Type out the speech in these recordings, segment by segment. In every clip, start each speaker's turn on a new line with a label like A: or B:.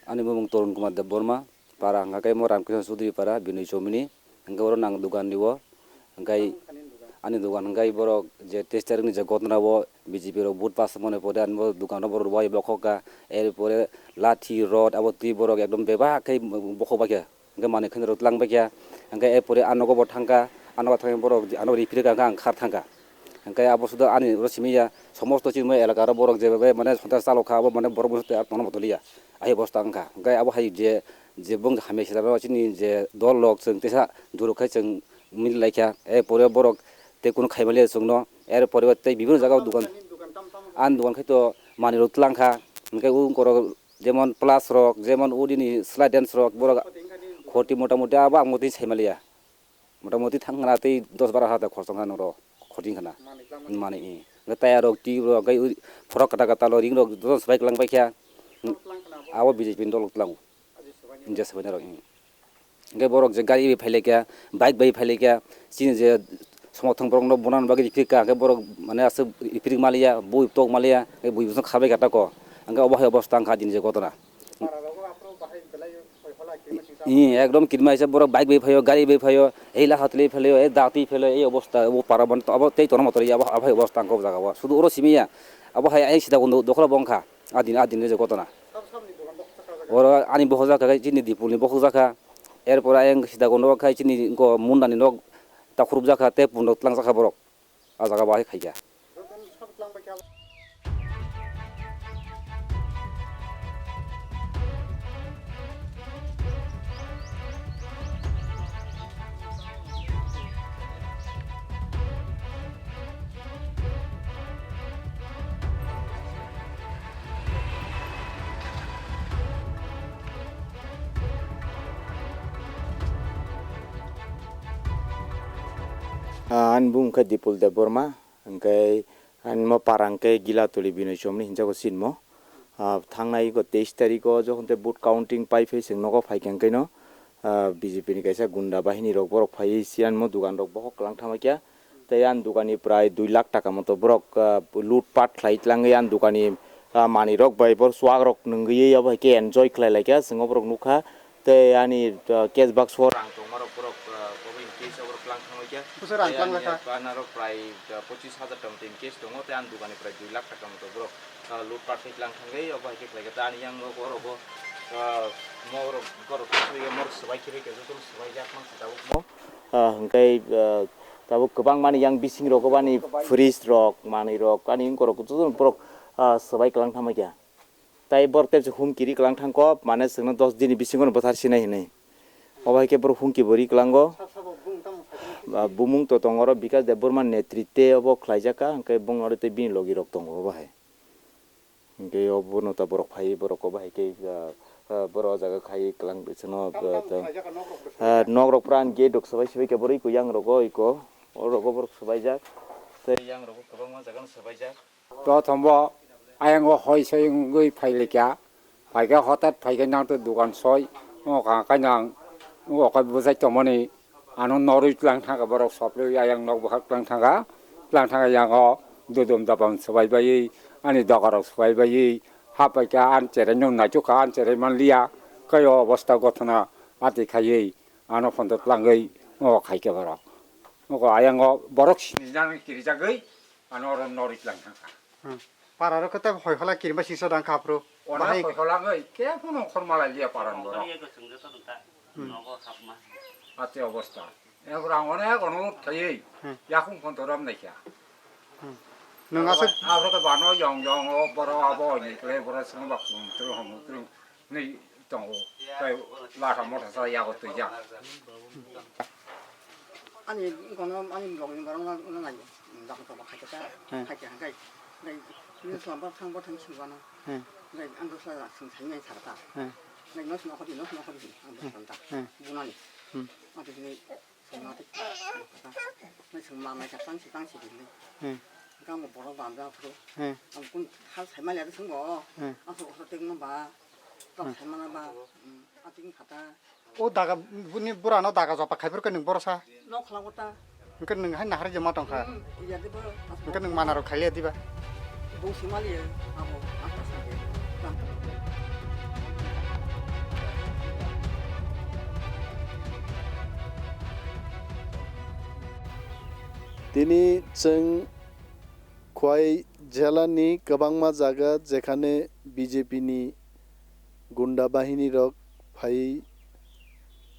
A: Ani mung Torun Kumar Deborma, para angkai mo Ramkrisna Sudri para Binui Chomini, angkai orang nang dukan niwo, angkai ani dukan angkai borok je tester ni je gotna wo BJP ro vote pass mone pore an bo dukan ro borok boy bokhoka er pore lathi rod abo ti borok ekdom beba kai bokhoba kya angkai mane khen rot lang ba kya angkai er pore anogo bo thangka anogo thang borok ano rifri ka ang khar thangka angkai abo suda ani ro simia somosto chimo elaka ro borok je be mane sonta salokha abo mane borok muste ar tono botolia ai bosta angka angkai abo hai je bong hame sida ro chini je dol lok chung tesa durukhai chung mil laikya e pore borok te kono খাইমালিয়া সংনো এর পরিবর্তে বিভিন্ন জায়গায় দোকান আন দোকান খাইতো মানি রুতলাংখা ওনকে উন করো যেমন প্লাস রক যেমন উদিনি স্লাইড ড্যান্স রক বড় খটি মোটামুটি আবা মতি ছাইমালিয়া মোটামুটি থাংনাতে 10-12 হাজার খরচ খানো র খটি খানা মানে ই তায়া রক টি রক গাই ফরক কাটা কাটা ল রিং রক দস বাইক লাং বাইখিয়া আবো বিজেপি দল লাং ইনজা সবাই রক গে বড় যে গাড়ি ফাইলেকিয়া বাইক বাই ফাইলেকিয়া চিনি যে সমর্থন বরং বনান বাকি ইফিকা কে বড় মানে আছে ইফিক মালিয়া বই টক মালিয়া এই বই বুঝন খাবে কাটা ক আঙ্গা অবহায় অবস্থা আঙ্গা দিন যে ঘটনা ই একদম কিরমা হিসাব বড় বাইক বাই ফাইও গাড়ি বাই ফাইও এই লাহাতলি ফেলিও এই দাঁতি ফেলিও এই অবস্থা ও পারাবন তো আবার তেই তোর মত আবহায় অবস্থা আঙ্গা জায়গা শুধু ওর সিমিয়া আবহায় এই সিধা দখল বংখা আদিন যে ঘটনা ওর আনি বহজা খাই চিনি দিপুনি বহজা খা এরপর আইং সিধা গন্ড খাই চিনি মুন্ডানি নক তাখরুব জাখা তে পুন্ড তলাং জাখা বরক আ জায়গা বাহাই খাইয়া
B: an bung ka dipul de borma angkai an mo parang ke gila tuli Binui Chomni hinja ko sin mo thangnai ko 23 tarik ko jokhon te vote counting pai fe sing nogo phai kang kaino BJP ni kaisa gunda bahini rok borok phai sian mo dukan rok bohok klang thamakya te an dukani prai 2 lakh taka moto borok loot pat khlai tlangai an dukani mani rok bai bor swag rok nungyi aba ke enjoy khlai laikya singo borok nukha te ani cash box for ang tong marok borok covid case borok klang thamakya
C: Pusarang klang laka
B: panaro prai 25,000 tam tin case tongo te an dukani prai 2 lakh taka moto borok loot pat klang thangai aba ke khlai ta ani yang borok bo mor borok ke mor sabai kire ke jotul sabai jak mang tabu mo hangkai tabu kebang mani yang bising rok bani freeze rok mani rok ani korok jotul borok sabai klang thamakya tai bor te hum kiri klang thangko mane singno 10 din bisingon bothar sinai hinai obai ke bor hum ki bori klango bumung to tongoro bikas de borman netritwe obo khlaijaka hangkai bungore te bin logi rok tongo obai hangkai obono ta borok phai borok obai ke boro jaga khai klang bisono nog rok pran ge dok sabai sabai ke bori ku yang rogo iko orogo borok sabai jak te yang rogo kabang ma jagan sabai jak
C: প্রথমব আয়ঙ্গ হইসই গই ফাইলেকা ফাইকা হঠাৎ ফাইকা নাং তো দোকান সই ও কাকাইনাং ও কাই বুঝাই তমনি আনো নরই Klang থাকা বড় সপলে আয়ং নক বহাক ক্লাং থাকা ইয়াং দুদম দাবাম সবাই বাই আনি দগারক সবাই বাই হাপাইকা আন চেরে নং নাইচুকা আন চেরে মানলিয়া কয় অবস্থা গঠনা আতি খাইয়ে আনো ফন্ত ক্লাঙ্গই ও খাইকে বড় ও আয়ঙ্গ বড়ক সিনিজাং কিরিজাগৈ আনো নরই ক্লাং থাকা
D: Pararo kata hoi hala kirim basi sedang kapro.
C: Ona hoi hala ngai ke puno khormala lia paran boro. Ate অবস্থা এরang অনেক অনুরোধ থাই ইয়াকুম ফোন তোরাম নাইয়া
D: Nung asap
C: আবro কে বানো yong ও বড় আবো নি ক্লে বড় সং বাকুম তো হম তো নি তং তাই লাটা মোটা সা ইয়াগো তো যা
E: 아니 이거는 아니 여기 거는 아니 나도 좀 하겠다 하게 한 게. 네. 그래서 한번 상보 된 친구는 네. 안도서 생산이 살았다. 네. 너스 어디 안 된다. 무난히. 아주 그 정말 네. 정말 많이 당시인데. 그러니까 뭐 보러 간다 앞으로. 아무튼 할 살만이라도 쓴 거. 아서 땡는 봐. 또 살만한 봐. 아직 갔다.
D: o daga buni burano daga jopa khaibur ke nung borosa.
E: 너 칼라고다.
D: Ke nung hai nahar jema tong kha.
E: 이제 뭐
D: Ke nung manaro khailia diba.
E: 뭐 심할이야. 아뭐 아까
F: दिनै जों खवाइ जिल्लानि गोबांमा जायगा जेखाने बिजेपिनि गुन्डा बाहिनी रक फाइ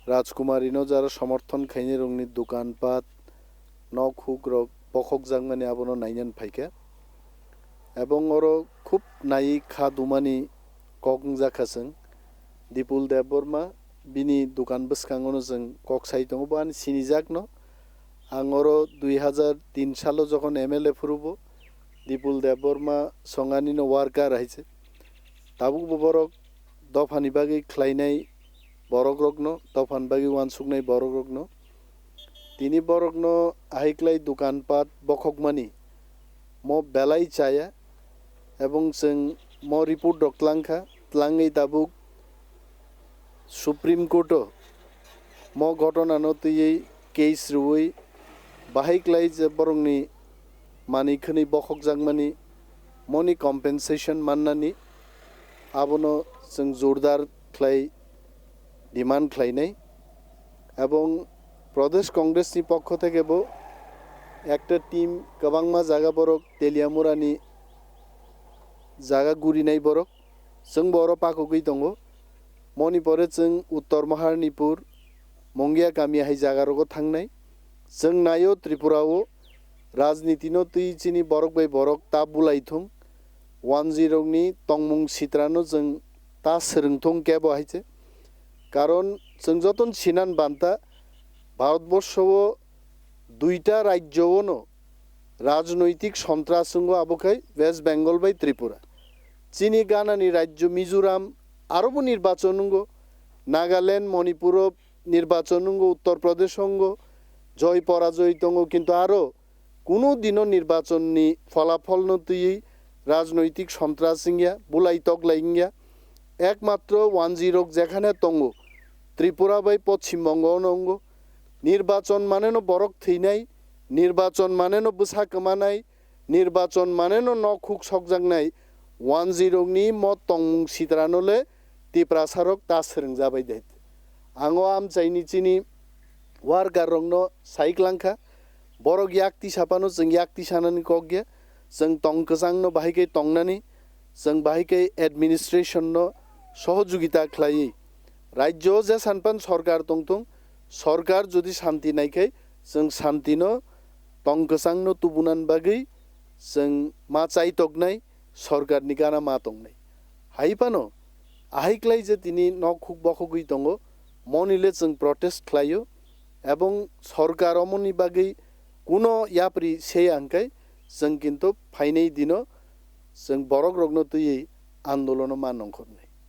F: राजकुमारीनो যারা সমর্থন খাইনে রংনি দোকানপাট নক হুক রক বখক জাংমানি আবনো নাইনেন ফাইকে এবং ওর খুব নাই খা দুমানি কক জাখাসং দিপুল দেব বর্মা বিনি দোকান বসকাঙ্গনো जों কক সাইতং বান সিনিজাক ন आं ओरो 2003 सालो যখন एमएलए ফুরুবো দিপুল দেব বর্মা সঙ্গানিনো ওয়ার্কার আইছে তাবুক বরক দফানি বাগি খ্লাইনাই বরক রগ্ন দফান বাগি ওয়ানসুকনাই বরক রগ্ন তিনি বরগ্ন আহিক্লাই দোকানপাট বখকমানি ম বেলাই চায়া এবং जों म रिपोर्ट डक्लांखा ত্লাঙ্গै তাবুক সুপ্রিম কোর্ট म ঘটনানো তুই কেস রুই बाहायक्लाय जे बरंनि मानिखनि बखक जांमानि मनि कम्पेनसेशन माननानि आबनो जों जोरदार ख्लाय डिमान्ड ख्लायनाय এবং प्रदेश कांग्रेसनि पक्ष থেকেबो একটা টিম गोबांमा जागा बरक तेलियामुरानि जागा गुरिनाय बरक जों बर पाकुगै दङ मणिपुरे जों उत्तर महारनिपुर मंगिया गामि हाय जागारगो थांनाय जों नायो त्रिपुराओ राजनीतिनो तुई चिनी बरक बाय बरक ता बुलाइथुं 10 नि तंमुं सित्रानो जों ता सोरोंथुं केबो हायचे कारण जों जतन सिनान बान्ता भारतबर्षो दुईटा राज्योनो राजनैतिक सन्त्रासंग आबोखाय वेस्ट बेंगल बाय त्रिपुरा चिनी गानानि राज्य मिजोराम आरोबो निर्वाचनंगो नागालैंड मणिपुर निर्वाचनंगो उत्तर प्रदेश अंगो जय पराजय दङ किन्तु आरो कोनो दिनो निर्वाचननि फलाफल नतुयै राजनैतिक सन्त्रासिंगिया बुलाई तगलाइंगिया एकमात्र 10 जेखाने दङ त्रिपुरा बाय पश्चिम बंग नंगो निर्वाचन मानेनो बरक थैनाय निर्वाचन मानेनो बुसा कमानाय निर्वाचन मानेनो नखुक सकजांनाय 10 नि म तंमुं सिद्रानोले तिप्रासारक तासरों जाबाय दे आङो आम चाइनिचिनि वार्कार रंनो साइक्लांखा बरक याक्ति सापानो जों याक्ति सानानि कगगे जों तंकजांनो बाहायकै तंनानि जों बाहायकै एडमिनिस्ट्रेशननो सहयोगिता ख्लायै राज्य जे सानपान सरकार तंतुं सरकार जुदि शान्ति नायखै जों शान्तिनो तंकजांनो तुबुनान बागै जों मा चाइतकनाय सरकारनि गाना मा तंनाय हाइपानो आहायक्लाय जे तिनि नखुक बखगै दङ मनिले जों प्रोटेस्ट ख्लायो এবং সরকার অমনি বাগै কোনো ইয়াপ্রি সেই আঙ্কাই जों किन्तु फाइनाय दिनो जों बरक रगनो तुयै आन्दोलन मानंखरनाय